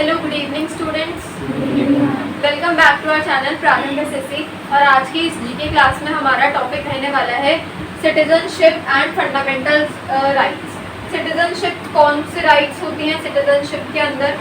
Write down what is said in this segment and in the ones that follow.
Hello good evening students, welcome back to our channel Prarambh SSC. और आज की इस जीके क्लास में हमारा टॉपिक रहने वाला है citizenship and fundamental rights. Citizenship कौन सी राइट्स होती हैं सिटीजनशिप के अंदर,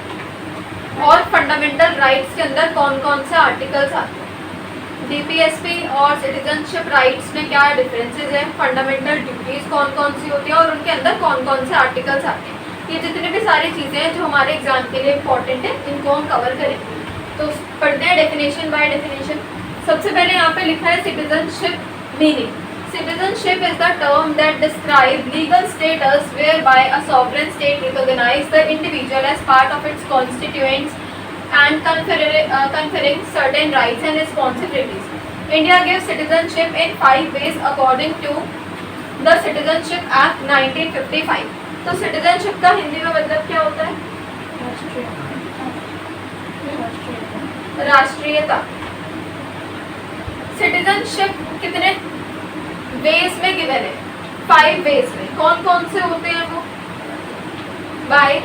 और फंडामेंटल राइट्स के अंदर कौन कौन से आर्टिकल्स आते हैं। डीपीएसपी और सिटीजनशिप राइट्स में क्या डिफरेंसेस है, फंडामेंटल ड्यूटीज कौन कौन सी होती है और उनके अंदर कौन कौन से आर्टिकल्स आते हैं। ये जितनी भी सारी चीज़ें हैं जो हमारे एग्जाम के लिए इम्पोर्टेंट है, इनको हम कवर करेंगे। तो पढ़ते हैं डेफिनेशन बाय डेफिनेशन। सबसे पहले यहाँ पे लिखा है citizenship meaning. Citizenship is the term that describes legal status whereby a sovereign state recognizes the individual as part of its constituents and conferring certain rights and responsibilities. India gives citizenship in 5 ways according to the Citizenship Act 1955. तो citizenship का हिंदी में मतलब क्या होता है? राष्ट्रीयता। Citizenship कितने veg में गिवन है? 5 वेज में। कौन कौन से होते हैं वो? बाय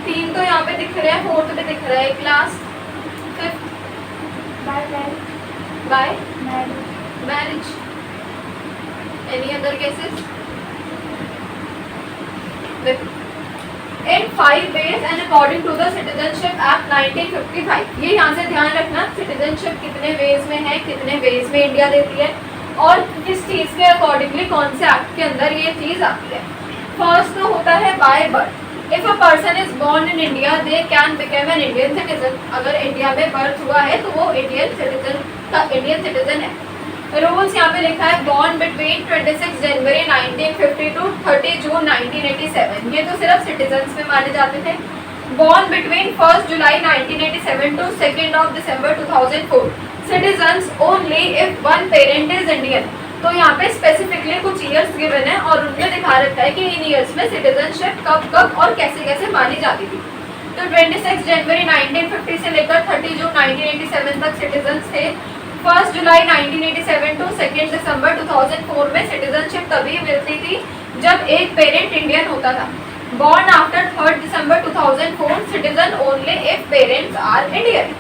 3 तो यहाँ पे दिख रहे हैं, 4th पे दिख रहा है, class 5th bye marriage. Any other cases? In 5 ways and according to the Citizenship Act 1955। ये यहाँ से ध्यान रखना, सिटीजनशिप कितने वेज में है, कितने वेज में इंडिया देती है और किस चीज़ के अकॉर्डिंगली कौन से एक्ट के अंदर ये चीज़ आती है। फर्स्ट तो होता है by birth. If a person is born in India they can become an Indian citizen. अगर इंडिया में बर्थ हुआ है तो वो इंडियन सिटीजन है। रूल्स यहाँ पे लिखा है born between 26 January 1950 to 30 June 1987। ये तो सिर्फ सिटीजन्स में माने जाते थे। Born between 1 July 1987 to 2 December 2004। Citizens only if one parent is Indian. तो यहाँ पे स्पेसिफिकली कुछ ईयर्स गिवन है और उनमें दिखा रखा है कि इन ईयर्स में सिटीजनशिप कब कब और कैसे कैसे मानी जाती थी। तो 26 जनवरी 1950 से लेकर 30 जून 1987 तक सिटीजन्स थे। 1 जुलाई 1987 टू 2 दिसंबर 2004 में सिटीजनशिप तभी मिलती थी जब एक पेरेंट इंडियन होता था। Born after 3 December 2004 citizen only if parents are Indian.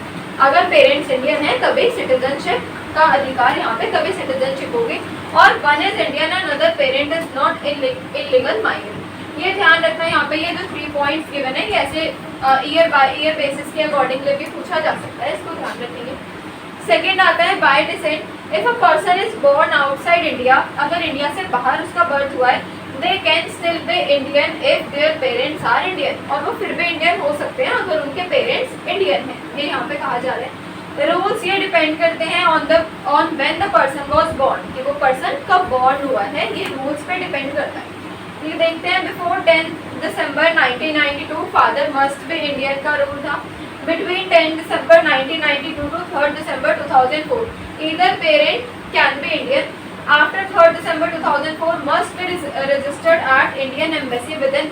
अगर पेरेंट्स इंडियन हैं तभी सिटीजनशिप का अधिकार यहाँ पे, तभी सिटीजनशिप होगी। और one is Indian and other parent is not illegal migrant. ये ध्यान रखना, यहाँ पे ये जो 3 पॉइंट्स गिवन है ये ऐसे ईयर बाय ईयर बेसिस के अकॉर्डिंगली भी पूछा जा सकता है, इसको ध्यान रखेंगे। सेकेंड आता है by descent. If a person is born outside India, अगर इंडिया से बाहर उसका बर्थ हुआ है, they can still be Indian if their parents are Indian. और वो फिर भी इंडियन हो सकते हैं अगर उनके पेरेंट्स इंडियन हैं, ये यहाँ पे कहा जा रहा है। रूल्स ये डिपेंड करते हैं on when the person was born, कि वो पर्सन कब बोर्न हुआ है, ये रूल्स पे डिपेंड करता है। ये देखते हैं before 10 December 1992 father must be Indian का रूल था। Between 10 December 1992 to 3 December 2004, either parent can be Indian. After 3 December 2004, must be registered at Indian Embassy within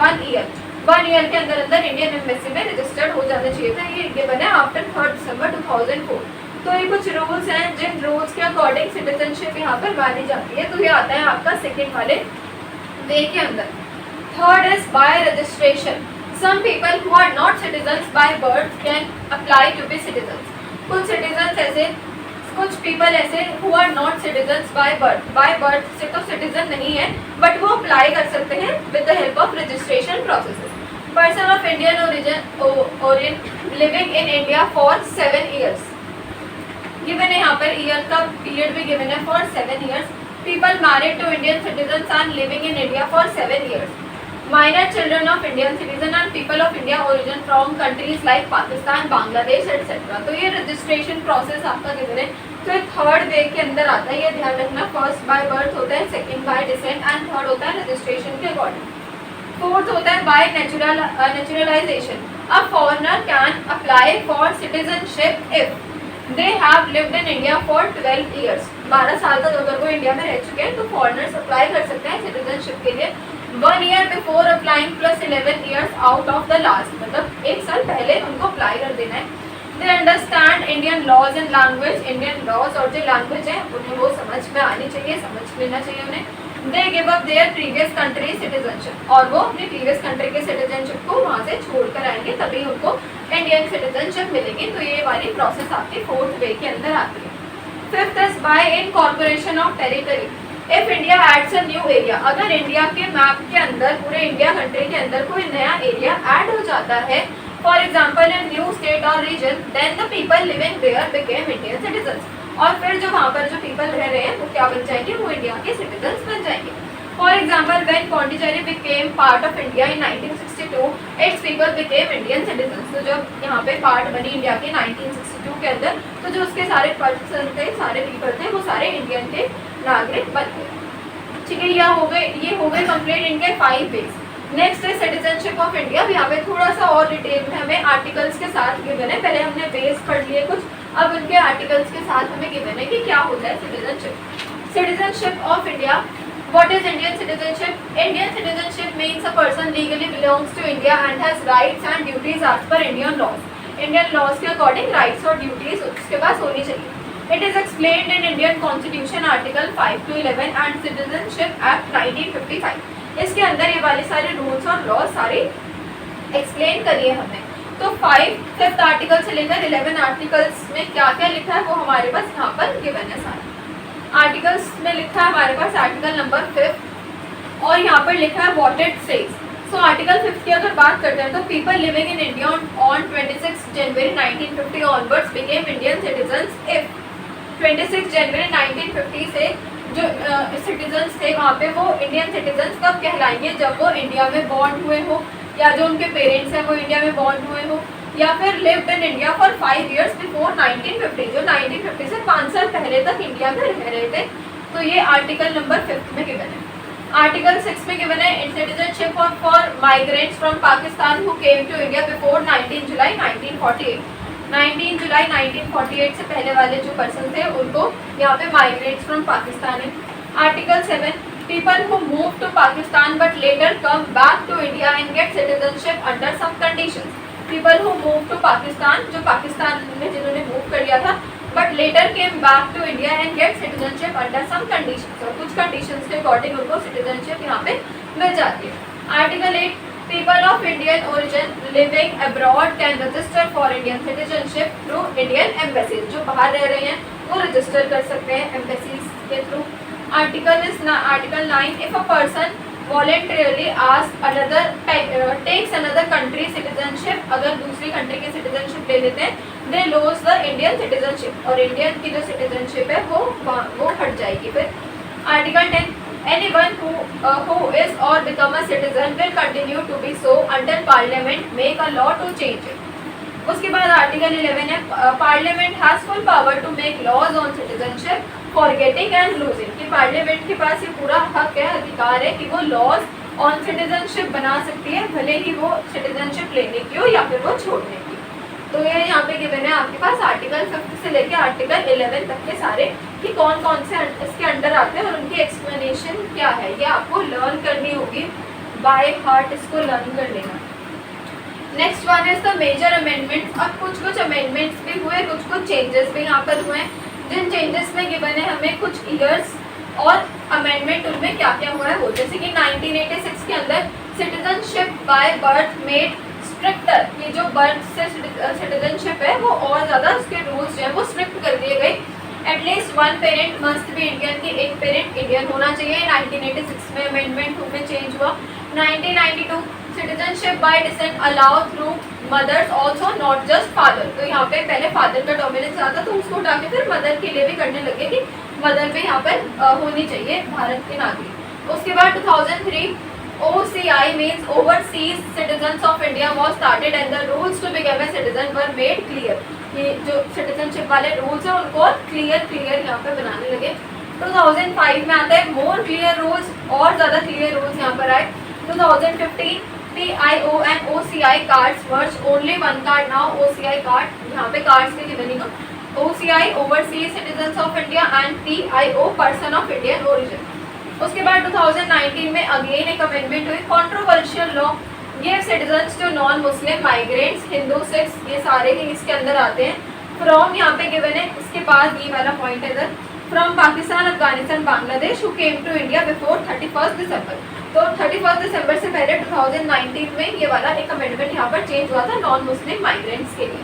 1 year. 1 year के अंदर अंदर इंडियन एम्बेसी में रजिस्टर्ड हो जाना चाहिए था। ये गिवन है आफ्टर 3 दिसंबर 2004। तो ये कुछ रूल्स हैं जिन रूल्स के अकॉर्डिंग सिटीजनशिप यहाँ पर मानी जाती है। तो ये आता है आपका सेकेंड वाले वे के अंदर। Third is by registration. Some people who are not citizens by birth can apply to be citizens. कुछ people ऐसे who are not citizens by birth से तो citizen नहीं है, but वो apply कर सकते हैं with the help of registration processes. Person of Indian origin living in India for 7 years. Given है यहाँ पर ईयर का पीरियड भी given है for 7 years. People married to Indian citizens and living in India for 7 years. Minor children of Indian citizen and people of India origin from countries like Pakistan, Bangladesh etc. तो ये registration process आपका given है। तो ये third way के अंदर आता है, ये ध्यान रखना। फर्स्ट बाय बर्थ होता है, second by decent and third होता है रजिस्ट्रेशन के अकॉर्डिंग। फोर्थ होता है bye naturalisation. A foreigner can apply for citizenship if they have lived in India for 12 years. 12 साल तक अगर वो इंडिया में रह चुके हैं तो फॉरेनर्स अप्लाई कर सकते हैं सिटीजनशिप के लिए। 1 year before applying plus 11 years out of the last, मतलब 1 साल पहले उनको अप्लाई कर देना है। They understand Indian laws and language, Indian laws और जो लैंग्वेज है उन्हें वो समझ में आनी चाहिए, समझ लेना चाहिए उन्हें। They give up there previous country citizenship, और वो अपनी प्रीवियस कंट्री के सिटीजनशिप को वहाँ से छोड़ कर आएंगे, तभी उनको इंडियन सिटीजनशिप मिलेगी। तो ये वाली प्रोसेस आपकी 4th वे के अंदर आती है। 5th is by incorporation of territory. If India adds a new area, अगर इंडिया के मैप के अंदर, पूरे इंडिया कंट्री के अंदर कोई नया एरिया ऐड हो जाता है, for example in new state और region, then the people living there became Indian citizens, और फिर जो वहाँ पर जो पीपल रह रहे हैं वो क्या बन जाएंगे, वो इंडिया के सिटीजन्स बन जाएंगे। For example when Pondicherry became part of India in 1962, it's people became Indian citizens. तो जब यहाँ पे पार्ट बनी इंडिया के 1962 के अंदर, तो जो उसके सारे पर्सन थे, सारे पीपल थे, वो सारे इंडियन के नागरिक बन गए। ठीक है, ये हो गए कंप्लीट इनके 5 वेज। नेक्स्ट है सिटीजनशिप ऑफ इंडिया। यहाँ पे थोड़ा सा और डिटेल में हमें आर्टिकल्स के साथ गिवन है, पहले हमने बेस पढ़ लिए कुछ, अब उनके आर्टिकल्स के साथ हमें गिवन है कि क्या होता है citizenship. Citizenship of India, what is Indian citizenship? Indian citizenship means a person legally belongs to India and has rights and duties as per Indian laws. Indian laws के according rights और duties उसके पास होनी चाहिए। It is explained in Indian Constitution Article 5 to 11 and Citizenship Act 1955. इसके अंदर ये वाले सारे रूल्स और लॉज सारे एक्सप्लेन करिए हमने। तो 5th आर्टिकल से लेकर 11 आर्टिकल्स में क्या क्या लिखा है वो हमारे पास यहाँ पर गिवन है सारे। आर्टिकल्स में लिखा है हमारे पास आर्टिकल नंबर 5 और यहाँ पर लिखा है what it says. So article 5 की अगर बात करते हैं तो people living in India on 26 January 1950 onwards became Indian citizens if 26 January 1950 से जो सिटीजन्स थे वहाँ पे वो इंडियन सिटीजन्स कब कहलाएंगे, जब वो इंडिया में बॉर्न हुए हो, या जो उनके पेरेंट्स हैं वो इंडिया में बॉर्न हुए हो, या फिर lived in India for 5 years before 1950, जो 1950 से 5 साल पहले तक इंडिया में रह रहे थे। तो ये आर्टिकल नंबर 5 में गिवन है। आर्टिकल 6 में गिवन है citizenship for migrants from Pakistan who came to India before 19 July 1948। 19 July 1948 से पहले वाले जो पर्सन थे उनको यहाँ पे माइग्रेट्स फ्रॉम पाकिस्तान है। Article 7, people who move to Pakistan but later come back to India and get citizenship under some conditions. People who move to Pakistan, जो पाकिस्तान में जिन्होंने मूव कर लिया था, but later came back to India and get citizenship under some conditions, और कुछ conditions के according उनको citizenship यहाँ पे मिल जाती है। Article 8, people of Indian origin living abroad can register for Indian citizenship through Indian embassies, जो बाहर रह रहे हैं वो रजिस्टर कर सकते हैं embassies के through. Article 9, if a person voluntarily asks another takes another country citizenship, अगर दूसरी कंट्री के सिटीजनशिप ले लेते हैं, they lose the Indian citizenship, और इंडियन की जो सिटीजनशिप है वो हट जाएगी फिर। Article 10, anyone who is or become a citizen will continue to be so until parliament make a law to change it. उसके बाद आर्टिकल 11 है parliament has full power to make laws on citizenship for getting and losing, कि parliament के पास ये पूरा हक है, अधिकार है कि वो लॉज ऑन सिटीजनशिप बना सकती है, भले ही वो सिटीजनशिप लेने की हो या फिर वो छोड़ने की। तो ये यहाँ पे गिवन है आपके पास आर्टिकल 5 से लेकर आर्टिकल 11 तक के सारे कि कौन कौन से इसके अंडर आते हैं और उनकी एक्सप्लेनेशन क्या है, ये आपको लर्न करनी होगी बाय हार्ट, इसको लर्न कर लेना। Next one is the major amendments. अब कुछ अमेंडमेंट्स भी हुए, कुछ चेंजेस भी यहाँ पर हुए हैं, जिन चेंजेस में गिवन है हमें कुछ ईयर्स और अमेंडमेंट उनमें क्या क्या हुआ है वो, जैसे कि 1986 के अंदर citizenship by birth made stricter, ये जो बर्थ से सिटीजनशिप है वो और ज़्यादा उसके रूल्स जो है वो स्ट्रिक्ट कर दिए गए। At least 1 parent must be Indian, की एक पेरेंट इंडियन होना चाहिए। 1986 में अमेंडमेंट में चेंज हुआ। 1992 citizenship by descent allow through mothers also not just father, तो यहाँ पे पहले फादर का डोमिनेंस आता तो उसको उठा के फिर मदर के लिए भी करने लगे कि मदर भी यहाँ पर होनी चाहिए भारत के नागरिक। उसके बाद 2003 OCI means Overseas Citizens of India was started and the rules to become a citizen were made clear। ये जो सिटीजनशिप वाले रूल्स हैं उनको क्लियर यहाँ पे बनाने लगे। 2005 में आता है मोर क्लियर रूल्स, और ज़्यादा क्लियर रूल्स यहाँ पर आए। 2015 PIO and OCI cards merge only one card now, OCI card, यहाँ पे कार्ड्स के लिए बनेगा OCI Overseas Citizens of India and PIO Person of Indian Origin। उसके बाद 2019 में अगेन एक अमेंडमेंट हुई, controversial law give citizens to non Muslim migrants, Hindu Sikhs ये सारे ही इसके अंदर आते हैं। फ्रॉम यहाँ पे गिवन है, इसके बाद ये वाला पॉइंट है इधर, from Pakistan, Afghanistan, Bangladesh who came to India before 31 December. तो 31 दिसंबर से पहले 2019 में ये वाला एक अमेंडमेंट यहाँ पर चेंज हुआ था नॉन मुस्लिम माइग्रेंट्स के लिए।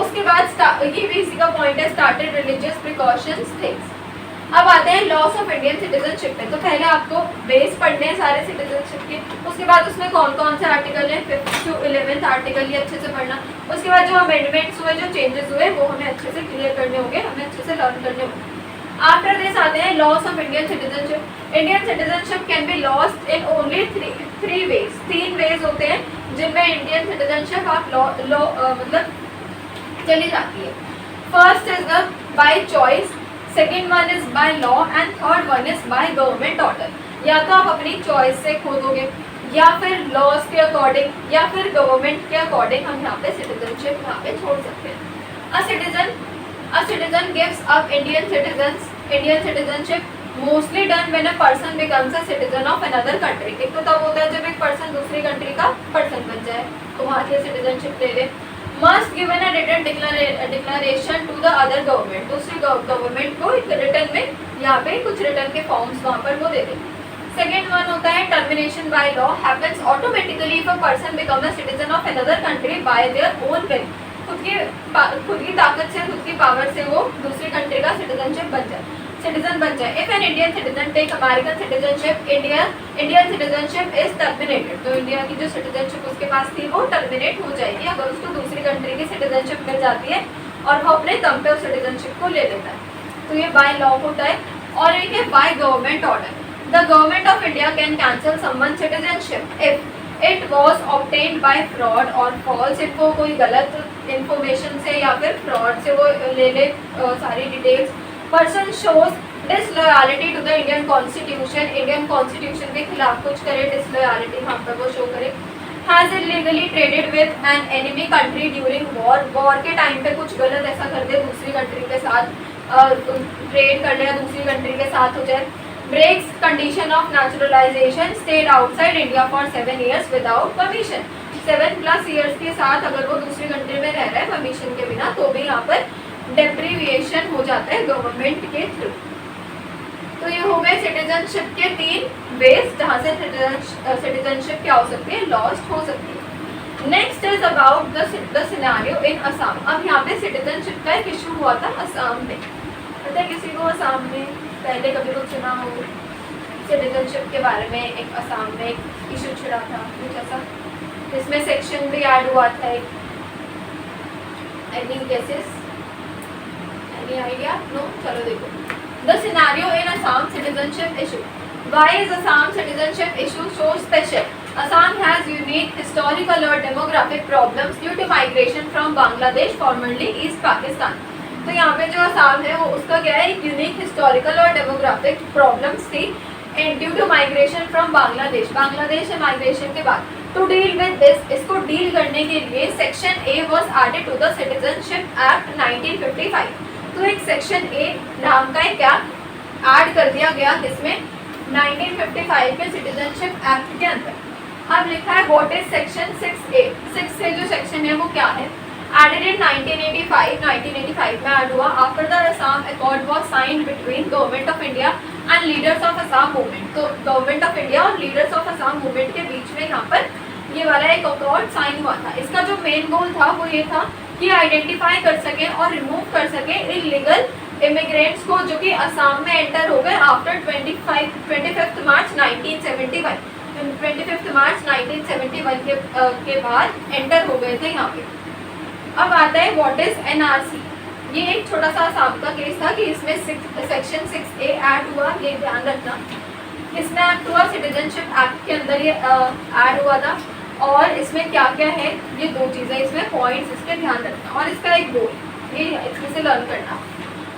उसके बाद ये भी इसी का पॉइंट है, स्टार्टेड रिलीजियस प्रिकॉशंस थिंग्स। अब आते हैं लॉस ऑफ इंडियन सिटीजनशिप पे। तो पहले आपको बेस पढ़ने हैं सारे सिटीजनशिप के, उसके बाद उसमें कौन कौन से आर्टिकल हैं, 5th to 11th आर्टिकल ये अच्छे से पढ़ना। उसके बाद जो अमेंडमेंट्स हुए, जो चेंजेस हुए, वो हमें अच्छे से क्लियर करने होंगे, हमें अच्छे से लर्न करने होंगे। आफ्टर दिस आते हैं loss of Indian citizenship. Indian citizenship can be lost in only three ways, 3 ways होते हैं जिनमें इंडियन सिटीजनशिप आप मतलब चली जाती है। First is the by choice, second one is by law and third one is by government order. या तो आप अपनी चॉइस से खो दोगे, या फिर लॉज के अकॉर्डिंग, या फिर गवर्नमेंट के अकॉर्डिंग हम यहाँ पे सिटीजनशिप यहाँ पे छोड़ सकते हैं। A citizen gives up Indian citizenship mostly done when a person becomes a citizen of another country। एक तो तब होता है जब एक पर्सन दूसरी कंट्री का पर्सन बन जाए तो वहाँ की सिटीजनशिप ले ले। Must given a written declaration to the other government, दूसरी गवर्नमेंट को रिटर्न में यहाँ पे कुछ रिटर्न के फॉर्म्स वहाँ पर वो दे दे। सेकेंड वन होता है termination by law happens automatically if a person become a citizen of another country bye their own will. खुद की ताकत से, खुद की पावर से वो दूसरी कंट्री का सिटीजन बन जाए। If an Indian citizen take American citizenship, Indian citizenship is terminated. तो इंडिया की जो सिटीजनशिप उसके पास थी वो टर्मिनेट हो जाएगी अगर उसको दूसरी कंट्री की सिटीजनशिप मिल जाती है और वो अपने दम पे उस सिटीजनशिप को ले लेता है। तो ये बाय लॉ होता है। और एक है by government order. The government of India can cancel someone citizenship if it was obtained by fraud और फॉल्स। इनको कोई गलत इंफॉर्मेशन से या फिर फ्रॉड से वो ले ले सारी details. Person shows disloyalty to the Indian constitution, Indian constitution के खिलाफ कुछ करे, डिसलॉयलिटी वहाँ पर वो शो करे। Has illegally traded with an enemy country during war, war के टाइम पे कुछ गलत ऐसा कर दे दूसरी कंट्री के साथ, ट्रेड कर ले या दूसरी कंट्री के साथ हो जाए। breaks condition of naturalization, stayed outside India for 7 years without permission। 7+ years के साथ अगर वो दूसरी कंट्री में रह रहा है परमिशन के बिना तो भी यहाँ पर डेप्रीविएशन हो जाता है गवर्नमेंट के थ्रू। तो ये हो गए सिटीजनशिप के 3 वेज जहाँ से सिटीजनशिप क्या हो सकती है, लॉस्ट हो सकती है। Next is about the scenario in Assam. अब यहाँ पे सिटीजनशिप का एक इशू हुआ था असम में। पता है किसी को असम में पहले कभी कुछ सुना हो सिटीजनशिप के बारे में? एक असम में एक इशू छिड़ा था कुछ ऐसा, इसमें सेक्शन भी ऐड हुआ था एक। Any guesses, any idea? No? चलो देखो। The scenario in Assam citizenship issue. Why is Assam citizenship issue so special? Assam has unique historical or demographic problems due to migration from Bangladesh, formerly East Pakistan। तो यहाँ पे जो असम है वो उसका क्या है, एक यूनिक हिस्टोरिकल और डेमोग्राफिक प्रॉब्लम्स थी and due to migration from Bangladesh, Bangladesh से माइग्रेशन के बाद। टू डील विद दिस, इसको डील करने के लिए section A was added to the citizenship act 1955। तो एक सेक्शन ए नाम का एक एक्ट ऐड कर दिया गया किसमें, 1955 के सिटीजनशिप एक्ट के अंदर। अब लिखा है what is section 6A। 6A जो सेक्शन है वो क्या है, added in 1985 में ऐड हुआ after the Assam accord was signed between government of India and leaders of Assam movement. तो गवर्नमेंट ऑफ इंडिया और लीडर्स ऑफ असम मूवमेंट के बीच में यहाँ पर ये वाला एक अकॉर्ड साइन हुआ था। इसका जो मेन गोल था वो ये था कि आइडेंटिफाई कर सके और रिमूव कर सके इलीगल इमिग्रेंट्स को जो कि असम में एंटर हो गए आफ्टर 25 मार्च 1971। 25 मार्च 1971 के बाद एंटर हो गए थे यहाँ पे। अब आता है व्हाट इज एनआरसी। ये एक छोटा सा असम का केस था कि इसमें सेक्शन 6A ऐड हुआ, ये ध्यान रखना। इसमें एक्ट हुआ सिटीजनशिप एक्ट के अंदर ये ऐड हुआ था और इसमें क्या क्या है ये 2 चीज़ें इसमें पॉइंट्स इसके ध्यान रखना और इसका एक गोल ये इसमें से लर्न करना।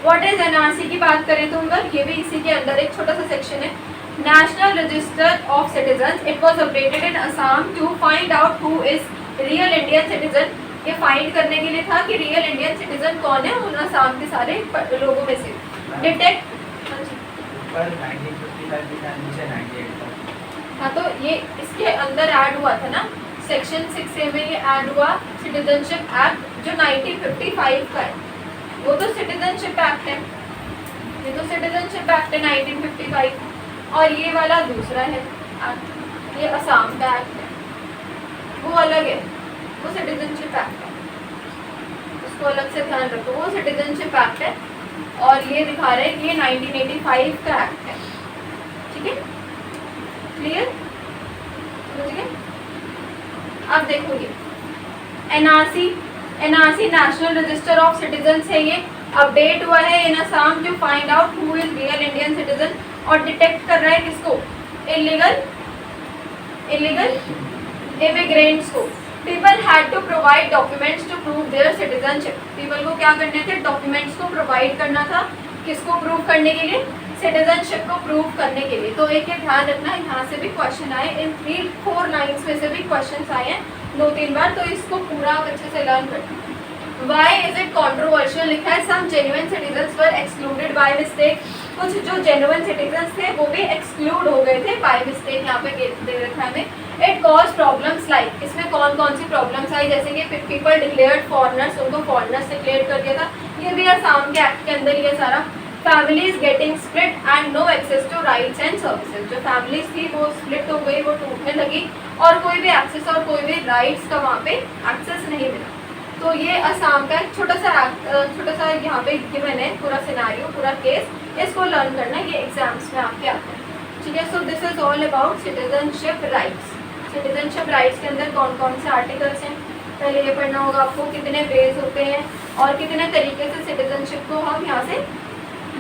व्हाट इज एनआरसी की बात करें तो उधर ये भी इसी के अंदर एक छोटा सा सेक्शन है, national register of citizen. It was updated in Assam to find out who is real Indian citizen. ये फाइंड करने के लिए था कि रियल इंडियन सिटीजन कौन है उन असम के सारे लोगों में से। डिटेक्ट हाँ, तो ये इसके अंदर ऐड हुआ था ना, सेक्शन 6A में ये ऐड हुआ सिटीजनशिप एक्ट जो 1955 का है। वो तो सिटीजनशिप एक्ट है, ये तो सिटीजनशिप एक्ट है 1955 और ये वाला दूसरा है एक्ट, ये असम का एक्ट है, वो अलग है, वो सिटीजनशिप एक्ट है, उसको अलग से ध्यान रखो, वो सिटीजनशिप एक्ट है और ये दिखा रहे हैं कि ये 1985 का एक्ट है। ठीक है, क्लियर, समझ गए? अब देखो ये NRC national register of citizens है, ये अपडेट हुआ है in Assam to find out who is real Indian citizen और डिटेक्ट कर रहा है किसको, इलीगल इमिग्रेंट्स को। People had to provide documents to prove their citizenship, people को क्या करने थे, डॉक्यूमेंट्स को प्रोवाइड करना था, किसको प्रूव करने के लिए, सिटीजनशिप को प्रूव करने के लिए। तो एक ये ध्यान रखना, यहाँ से भी क्वेश्चन आए, इन 3-4 लाइन्स में से भी क्वेश्चन आए हैं 2-3 बार, तो इसको पूरा अच्छे से लर्न करना। Why is it controversial लिखा है, some genuine citizens were excluded by mistake, कुछ जो genuine citizens थे वो भी exclude हो गए थे by mistake, यहाँ पे दे रखा है हमें। It caused problems like, इसमें कौन कौन सी प्रॉब्लम्स आई, जैसे कि people declared foreigners, उनको foreigners डिक्लेयर कर दिया था, ये भी असम के एक्ट के अंदर ये सारा। Families getting split and no access to rights and services, जो families थी वो split हो गई, वो टूटने लगी और कोई भी access और कोई भी rights का वहाँ पे access नहीं मिला। तो ये असम का एक छोटा सा यहाँ पे गिवन है, पूरा सिनारियो, पूरा केस, इसको लर्न करना, ये एग्जाम्स में आपके आते हैं। ठीक है, so this is all about citizenship rights. Citizenship rights के अंदर कौन कौन से आर्टिकल्स हैं, पहले ये पढ़ना होगा आपको, कितने वेज होते हैं और कितने तरीके से सिटीजनशिप को हम यहाँ से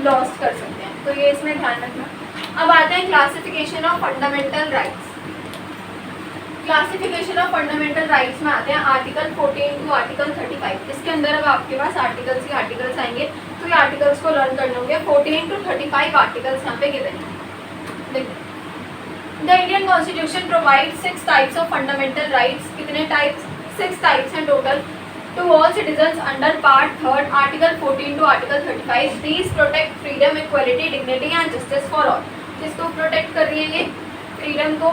लॉस्ट कर सकते हैं, तो ये इसमें ध्यान रखना। अब आते हैं classification of fundamental rights. Classification of fundamental rights में आते हैं आर्टिकल 14 टू आर्टिकल 35। इसके अंदर अब आपके पास आर्टिकल्स ही आर्टिकल्स आएंगे, तो ये आर्टिकल्स को लर्न करने होंगे। 14 टू 35 आर्टिकल्स यहाँ पे गिवन है। देखिए, the Indian constitution provide 6 types of fundamental rights. कितने टाइप्स, 6 टाइप्स हैं total, to all citizens under part 3 article 14 to article 35। These protect freedom, equality, dignity and justice for all. किसको protect कर रही है ये, फ्रीडम को,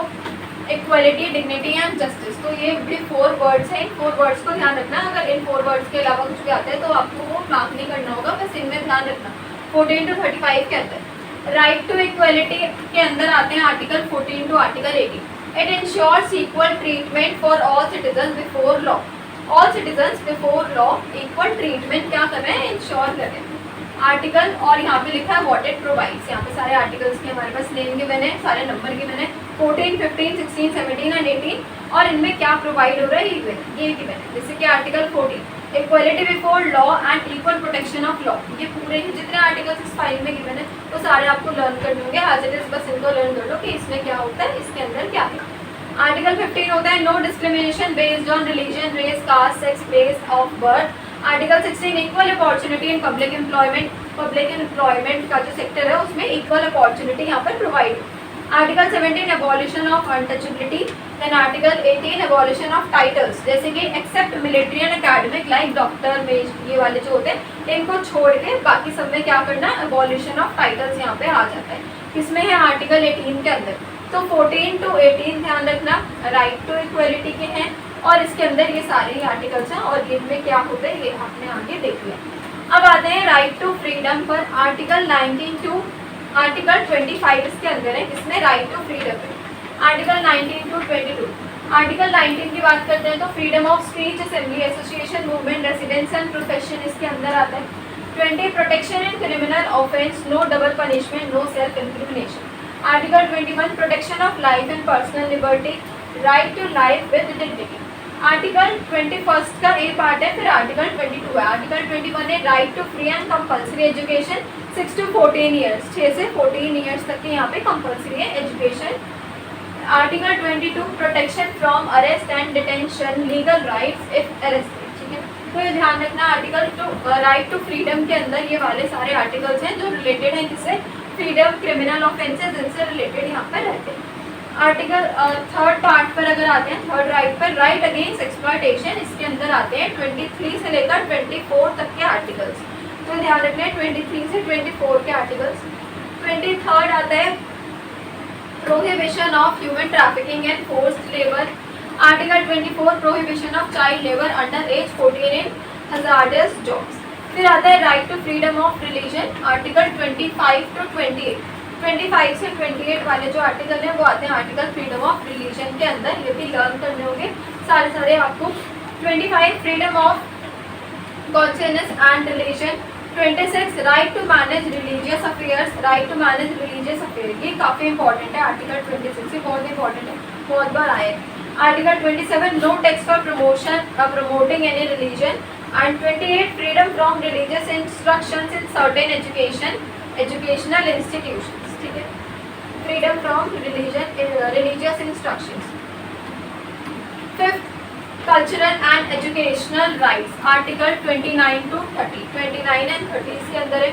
इक्वलिटी, डिग्निटी एंड जस्टिस। तो ये भी 4 वर्ड्स हैं, 4 वर्ड्स को ध्यान रखना। अगर इन 4 वर्ड्स के अलावा कुछ भी आता है तो आपको वो मार्क नहीं करना होगा, बस इनमें ध्यान रखना। 14 टू 35 के अंदर राइट टू इक्वलिटी के अंदर आते हैं article 14 to article 18। It ensures equal treatment for all citizen before law. All citizen before law equal treatment क्या कर रहे हैं, इंश्योर कर रहे हैं। आर्टिकल और यहाँ पे लिखा है व्हाट इट प्रोवाइड्स। यहाँ पे सारे आर्टिकल्स के हमारे पास नेम गिवन है, सारे नंबर गिवन है, 14, 15, 16, 17 एंड 18। और इनमें क्या प्रोवाइड हो रहा है, ये गिवन है। जैसे कि article 14 equality before law and equal protection of law. ये पूरे ही जितने आर्टिकल्स इस फाइल में गिवन है वो सारे आपको लर्न करने होंगे। आज इट इज बस इनको लर्न कर लो कि इसमें क्या होता है, इसके अंदर क्या है। आर्टिकल 15 होता है no discrimination based on religion, race, caste, sex, place of birth. Article 16 equal opportunity in public employment. Public employment का जो सेक्टर है उसमें इक्वल अपॉर्चुनिटी यहाँ पर provide. Article 17 abolition of untouchability. Then article 18 abolition of titles, जैसे कि except military and academic like doctor, major, ये वाले जो होते हैं इनको छोड़ के बाकी सब में क्या करना है, एबॉलिशन ऑफ टाइटल्स यहाँ पे आ जाता है। किसमें है, आर्टिकल 18 के अंदर। तो 14 टू 18 ध्यान रखना राइट टू इक्वलिटी के हैं और इसके अंदर ये सारे ही आर्टिकल्स हैं और इनमें क्या होता है ये आपने आगे देख लिया। अब आते हैं राइट टू फ्रीडम पर। आर्टिकल 19 टू आर्टिकल 25 इसके अंदर है, इसमें राइट टू फ्रीडम है। Article 19 to 22। आर्टिकल 19 की बात करते हैं तो freedom of speech, assembly, association, movement, residence and profession इसके अंदर आता है। 20 protection in criminal offence, no double punishment, no self incrimination. Article 21 protection of life and personal liberty, right to life with dignity. Article 21 का ए part है, फिर article 22 है। Article 21 है right to free and compulsory education 6 to 14 years, 6 से 14 years तक के यहाँ पे कंपल्सरी है education. Article 22 protection from arrest and detention, legal rights if arrested. ठीक है, तो ये ध्यान रखना article to right to freedom के अंदर ये वाले सारे आर्टिकल्स हैं जो रिलेटेड हैं किससे, फ्रीडम, क्रिमिनल ऑफेंसेस, इनसे रिलेटेड यहाँ पर रहते हैं। आर्टिकल 3rd पार्ट पर अगर आते हैं, 3rd राइट पर, राइट अगेंस्ट एक्सप्लॉयटेशन, इसके अंदर आते हैं 23 से लेकर 24 तक के आर्टिकल्स। तो ध्यान रखना है 23 से 24 के आर्टिकल्स। 23rd आता है prohibition of human trafficking and forced labour. Article 24 prohibition of child labour under age 14 in hazardous jobs. फिर आता है right to freedom of religion, article 25 to 28। 25 से 28 वाले जो आर्टिकल हैं वो आते हैं आर्टिकल फ्रीडम ऑफ रिलीजन के अंदर। ये भी लर्न करने होंगे सारे आपको। 25 freedom of conscious and religion. 26 right to manage religious affairs, right to manage religious affair, ये काफ़ी इंपॉर्टेंट है आर्टिकल 26, ये बहुत इंपॉर्टेंट है, बहुत बार आए। Article 27 no tax for promoting any religion. And 28 freedom from religious instructions in certain educational institutions, ठीक है, freedom from religious instructions. Fifth cultural and educational rights, article 29 to 30, 29 and 30 इसके अंदर है।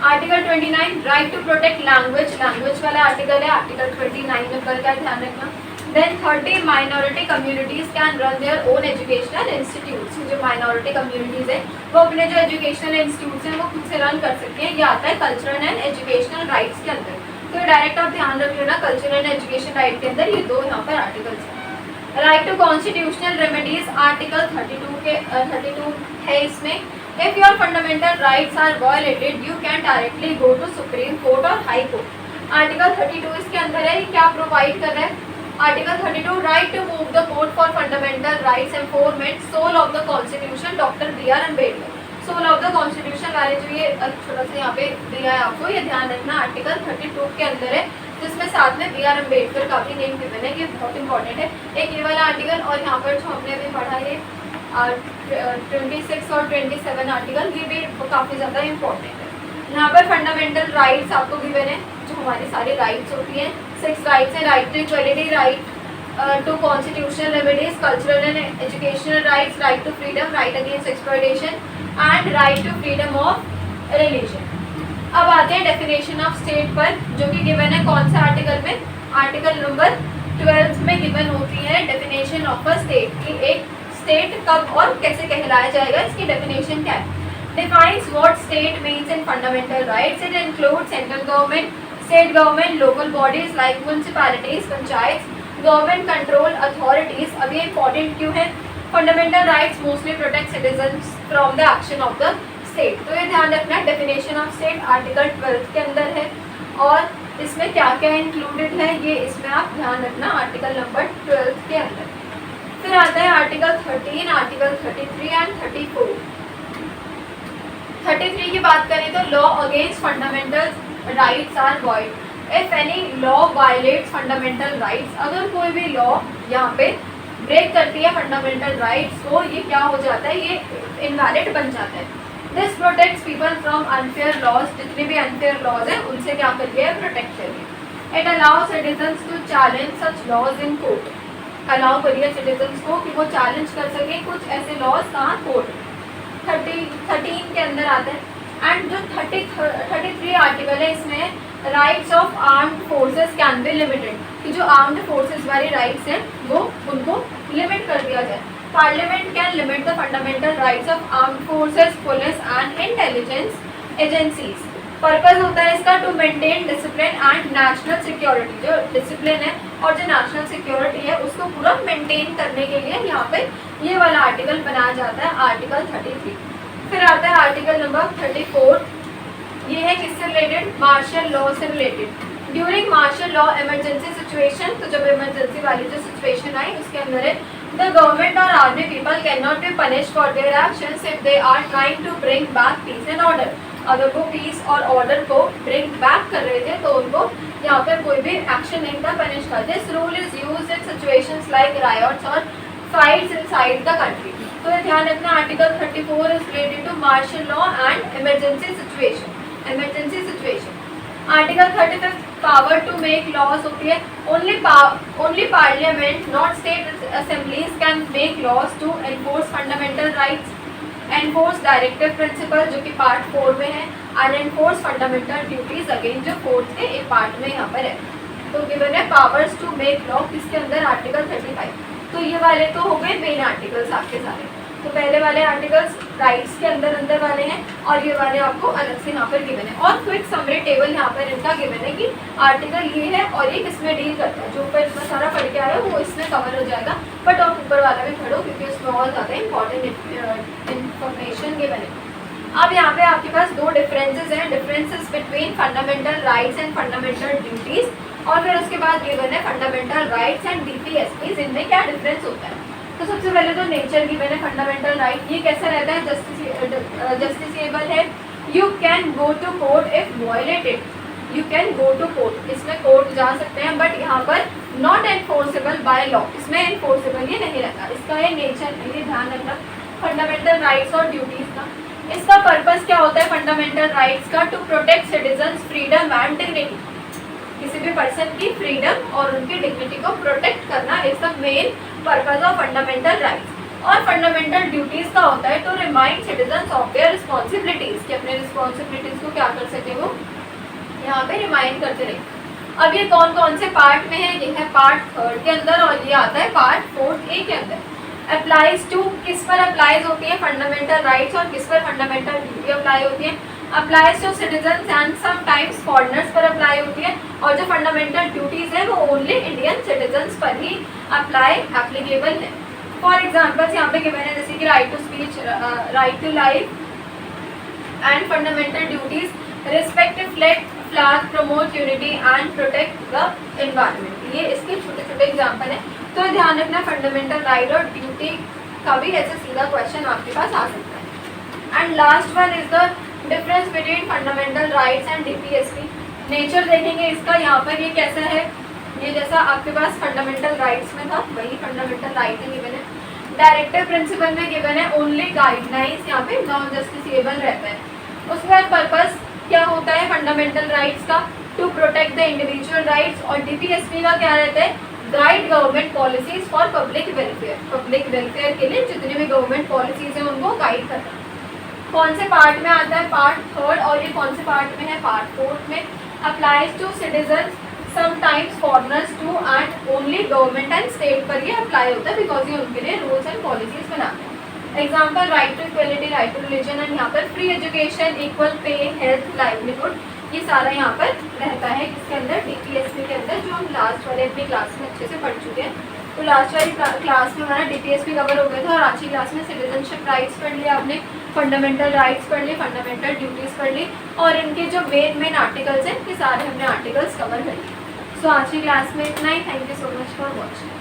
Article 29 right to protect language, language वाला article है, article 29 number का ध्यान रखना। Then 30 minority communities can run their own educational institutes, जो माइनॉरिटी कम्युनिटीज है वो अपने जो एजुकेशनल इंस्टीट्यूट्स हैं वो खुद से रन कर सकती हैं। ये आता है कल्चरल एंड एजुकेशनल राइट्स के अंदर। तो डायरेक्ट आप ध्यान रख लेना कल्चरल एंड एजुकेशन राइट के अंदर ये दो यहाँ पर आर्टिकल्स हैं। Right to constitutional remedies, article 32 है इसमें। If your fundamental rights are violated you can directly go to supreme court और हाई कोर्ट। आर्टिकल 32 इसके अंदर है, क्या प्रोवाइड कर रहा है? Article 32 right to move the court for fundamental rights enforcement, soul of the constitution doctor BR Ambedkar. Soul of the constitution वाले जो ये छोटा सा यहाँ पे दिया है आपको, ये ध्यान रखना आर्टिकल 32 के अंदर है, जिसमें साथ में BR अम्बेडकर का भी नेम गिवन है, ये बहुत इंपॉर्टेंट है। एक ये वाला आर्टिकल और यहाँ पर जो हमने अभी पढ़ा है 26 और 27 आर्टिकल, ये भी काफ़ी ज़्यादा इंपॉर्टेंट है। यहाँ पर फंडामेंटल राइट्स आपको गिवन है, जो हमारी सारी राइट्स होती हैं। 6 राइट्स हैं, right to equality, right to constitutional remedies, cultural and educational rights, right to freedom, right against exploitation and right to freedom of religion. अब आते हैं डेफिनेशन ऑफ स्टेट पर, जो कि गिवन है कौन सा आर्टिकल में? आर्टिकल नंबर 12 में गिवन होती है डेफिनेशन ऑफ अ स्टेट, कि एक स्टेट कब और कैसे कहलाया जाएगा, इसकी डेफिनेशन क्या है? Defines what state means in fundamental rights. It includes central government, state government, local bodies like municipalities, panchayats, government control authorities. अब ये important क्यों है? Fundamental rights mostly protect citizens from the action of the state. तो ये ध्यान रखना, definition of state article 12 के अंदर है, और इसमें क्या क्या इंक्लूडेड है ये इसमें आप ध्यान रखना आर्टिकल नंबर 12 के अंदर। फिर आता है आर्टिकल 13, आर्टिकल 33 एंड 34। 33 की बात करें तो law against fundamental rights are void if any law violates fundamental rights. अगर कोई भी लॉ यहाँ पे ब्रेक करती है फंडामेंटल राइट्स को, ये क्या हो जाता है? ये इनवैलिड बन जाता है। This protects people from unfair laws, जितने भी अनफेयर लॉज हैं उनसे क्या कर रही है? प्रोटेक्ट कर रही है। It allows citizens to challenge such laws in court, allow करिए सिटीजन्स को कि वो चैलेंज कर सके कुछ ऐसे लॉज कहाँ? कोर्ट। 13 के अंदर आता है। एंड जो 33 आर्टिकल है इसमें rights of armed forces can be limited, कि जो आर्म्ड फोर्सेस वाली राइट्स हैं वो उनको लिमिट कर दिया जाए। Parliament can limit the fundamental rights of armed forces, police and intelligence agencies. Purpose होता है इसका to maintain discipline and national security, जो डिसिप्लिन है और जो नेशनल सिक्योरिटी है उसको पूरा मेंटेन करने के लिए यहाँ पे ये वाला आर्टिकल बनाया जाता है, आर्टिकल 33। फिर आता है आर्टिकल नंबर 34, ये है किससे रिलेटेड? मार्शल लॉ से related. During martial law emergency situation, तो जब इमरजेंसी वाली जो सिचुएशन आई उसके अंदर है द गवर्नमेंट और army people can not be punished for their actions if they are trying to bring back peace and order. अगर वो पीस और ऑर्डर को ब्रिंग बैक कर रहे थे तो उनको यहाँ पर कोई भी एक्शन नहीं था पनिश कर। This rule is used in situations like riots और फाइट्स इनसाइड द कंट्री। तो ये ध्यान रखना article 34 is related to martial law and emergency situation, emergency situation. Article 35 power to make laws होती है। Only parliament not state assemblies can make laws to enforce fundamental rights, enforce directive principle जो कि part 4 में है, and enforce fundamental duties again जो 4th के एक part में यहाँ पर है। तो गिवन है पावर्स टू मेक लॉ किसके अंदर? आर्टिकल 35। तो ये वाले तो हो गए मेन आर्टिकल्स आपके सारे। तो पहले वाले आर्टिकल्स राइट्स के अंदर वाले हैं और ये वाले आपको अलग से यहाँ पर गिवन है। और क्विक समरी टेबल यहाँ पर इनका गिवन है कि आर्टिकल ये है और ये किसमें डील करता है। जो ऊपर इतना सारा पढ़ के आ रहा है वो इसमें कवर हो जाएगा, बट आप ऊपर वाला भी पढ़ो क्योंकि उसमें और ज़्यादा इंपॉर्टेंट इन्फॉर्मेशन गिवन है। अब यहाँ पे आपके पास दो डिफरेंसेस हैं, differences between fundamental rights and fundamental duties, और फिर उसके बाद गिवन है फंडामेंटल राइट्स एंड डीपीएसपीज, इनमें क्या डिफरेंस होता है। तो सबसे पहले तो नेचर गिवन है फंडामेंटल राइट, ये कैसा रहता है, जस्टिसेबल है, you can go to court if violated, you can go to court, इसमें कोर्ट जा सकते हैं, बट यहाँ पर नॉट एनफोर्सेबल बाय लॉ, इसमें एनफोर्सेबल ये नहीं रहता, इसका ये नेचर है, ये ध्यान रखना फंडामेंटल राइट्स और ड्यूटीज का। इसका पर्पस क्या होता है फंडामेंटल राइट्स का, to protect citizens freedom and dignity, किसी भी पर्सन की फ्रीडम और उनकी डिग्निटी को प्रोटेक्ट करना is the main purpose of fundamental rights. और फंडामेंटल ड्यूटीज का होता है to remind citizens of their responsibilities, कि अपने रिस्पॉन्सिबिलिटीज को क्या कर सके वो यहाँ पे रिमाइंड करते रहे। अब ये कौन कौन से पार्ट में है, ये है पार्ट 3 के अंदर और ये आता है पार्ट 4A के अंदर। अप्लाइज टू, किस पर अप्लाइज होती है फंडामेंटल राइट्स और किस पर फंडामेंटल ड्यूटी अप्लाई होती है, applies to citizens and sometimes foreigners पर अप्लाई होती है, और जो फंडामेंटल ड्यूटीज है वो ओनली इंडियन सिटीजन्स पर ही अप्लाई एप्लीकेबल है। फॉर एग्जाम्पल्स यहाँ पे गिवन है जैसे कि right to speech, right to life and fundamental duties, respect flag, promote unity and protect the environment, ये इसके छोटे छोटे एग्जाम्पल हैं। तो ध्यान रखना फंडामेंटल राइट और ड्यूटी का भी ऐसे सीधा क्वेश्चन आपके पास आ सकता है। And last one is the difference between fundamental rights and DPSP. Nature देखेंगे इसका, यहाँ पर ये कैसा है, ये जैसा आपके पास फंडामेंटल राइट्स में था वही फंडामेंटल राइट में गिवन है। डायरेक्टिव प्रिंसिपल में गिवन है ओनली गाइडलाइंस, यहाँ पे नॉन जस्टिसेबल रहता है। उसके बाद पर्पस क्या होता है फंडामेंटल राइट्स का, to protect the individual rights, और डीपीएसपी का क्या रहता है, guide government policies for public welfare, public welfare के लिए जितनी भी गवर्नमेंट पॉलिसीज हैं उनको गाइड करना। कौन से पार्ट में आता है, पार्ट 3, और ये कौन से पार्ट में है, पार्ट 4 में। Applies to citizens, sometimes foreigners too, and only government and state पर ये अप्लाई होता है बिकॉज ये उनके लिए रूल्स एंड पॉलिसीज बनाते हैं। Example right to equality, right to religion, and यहाँ पर free education, equal pay, health, livelihood, ये सारा यहाँ पर रहता है किसके अंदर, डीपीएसपी के अंदर, जो हम लास्ट वाले अपनी क्लास में अच्छे से पढ़ चुके हैं। तो लास्ट वाली क्लास में हमारा डीपीएसपी कवर हो गया था, और आज की क्लास में सिटीजनशिप राइट्स पढ़ लिया आपने, फंडामेंटल राइट्स पढ़ ली, फंडामेंटल ड्यूटीज़ पढ़ ली, और इनके जो मेन आर्टिकल्स हैं ये सारे हमने आर्टिकल्स कवर कर लिए। सो आज की क्लास में इतना ही। Thank you so much for watching.